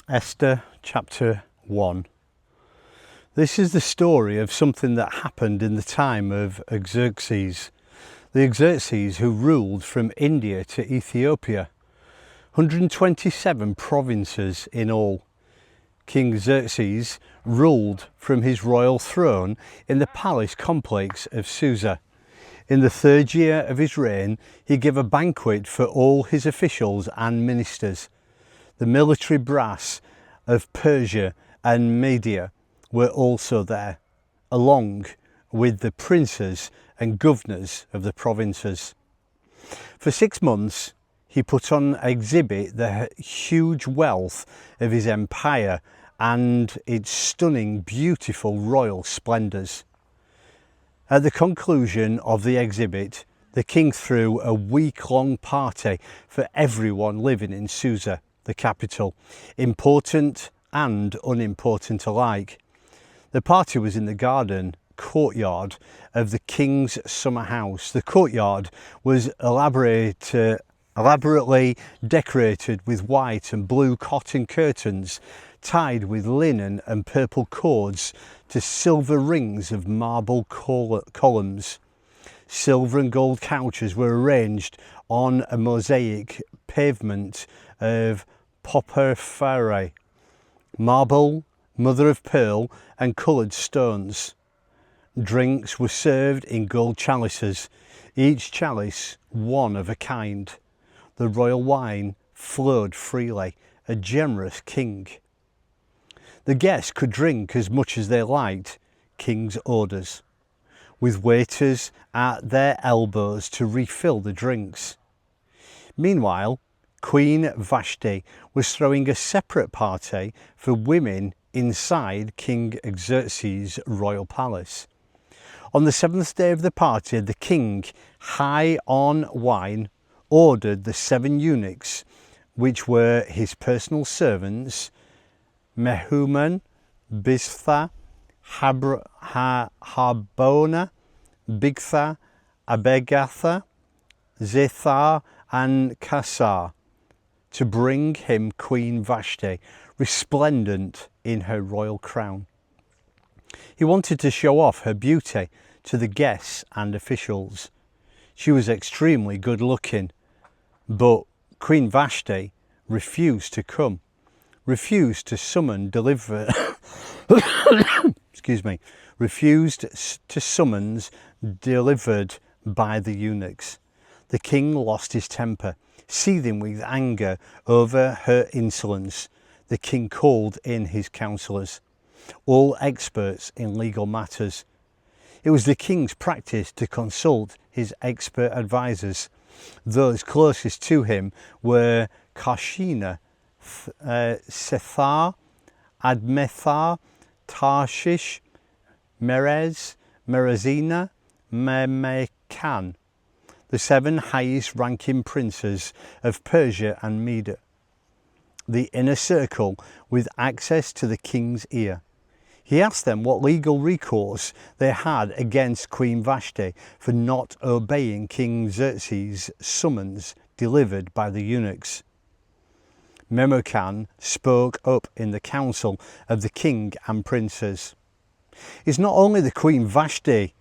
Esther chapter 1. This is the story of something that happened in the time of Xerxes. The Xerxes who ruled from India to Ethiopia. 127 provinces in all. King Xerxes ruled from his royal throne in the palace complex of Susa. In the 3rd year of his reign, he gave a banquet for all his officials and ministers. The military brass of Persia and Media were also there, along with the princes and governors of the provinces. For 6 months, he put on exhibit the huge wealth of his empire and its stunning, beautiful royal splendors. At the conclusion of the exhibit, the king threw a week-long party for everyone living in Susa, the capital, important and unimportant alike. The party was in the garden courtyard of the king's summer house. The courtyard was elaborately decorated with white and blue cotton curtains tied with linen and purple cords to silver rings of marble columns. Silver and gold couches were arranged on a mosaic pavement of porphyry, marble, mother of pearl and coloured stones. Drinks were served in gold chalices, each chalice one of a kind. The royal wine flowed freely, a generous king. The guests could drink as much as they liked, king's orders, with waiters at their elbows to refill the drinks. Meanwhile, Queen Vashti was throwing a separate party for women inside King Xerxes' royal palace. On the 7th day of the party, the king, high on wine, ordered the 7 eunuchs, which were his personal servants, Mehuman, Biztha, Harbona, Bigtha, Abagtha, Zethar and Carcas, to bring him Queen Vashti, resplendent in her royal crown. He wanted to show off her beauty to the guests and officials. She was extremely good looking, but Queen Vashti refused to come, refused to summon summons delivered by the eunuchs. The king lost his temper. Seething with anger over her insolence, the king called in his counsellors, all experts in legal matters. It was the king's practice to consult his expert advisors. Those closest to him were Carshena, Zethar, Admatha, Tarshish, Meres, Merazina, Mehuman, the 7 highest ranking princes of Persia and Mede, the inner circle with access to the king's ear. He asked them what legal recourse they had against Queen Vashti for not obeying King Xerxes' summons delivered by the eunuchs. Mehuman spoke up in the council of the king and princes. It's not only the Queen Vashti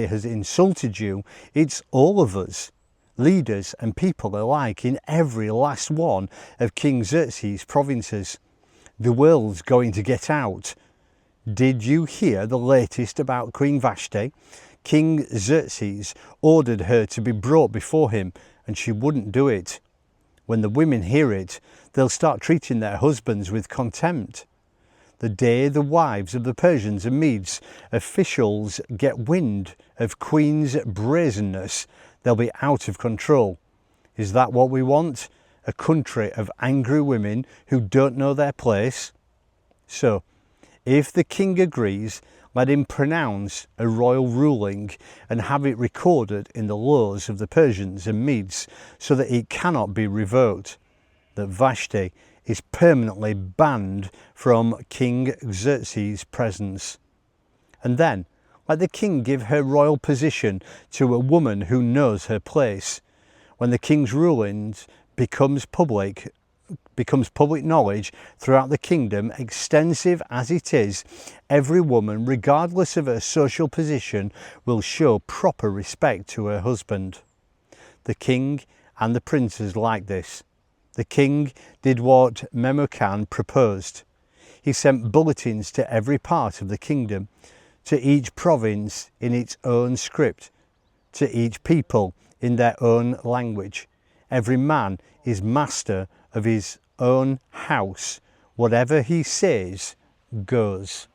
has insulted you, it's all of us, leaders and people alike in every last one of King Xerxes' provinces. The world's going to get out. Did you hear the latest about Queen Vashti? King Xerxes ordered her to be brought before him, and she wouldn't do it. When the women hear it, they'll start treating their husbands with contempt. The day the wives of the Persians and Medes officials get wind of Queen's brazenness, they'll be out of control. Is that what we want? A country of angry women who don't know their place? So, if the king agrees, let him pronounce a royal ruling and have it recorded in the laws of the Persians and Medes so that it cannot be revoked, that Vashti is permanently banned from King Xerxes' presence. And then let the king give her royal position to a woman who knows her place. When the king's rulings becomes public, becomes public knowledge throughout the kingdom, extensive as it is, every woman, regardless of her social position, will show proper respect to her husband. The king and the princes liked this. The king did what Mehuman proposed. He sent bulletins to every part of the kingdom, to each province in its own script, to each people in their own language. Every man is master of his own house. Whatever he says goes.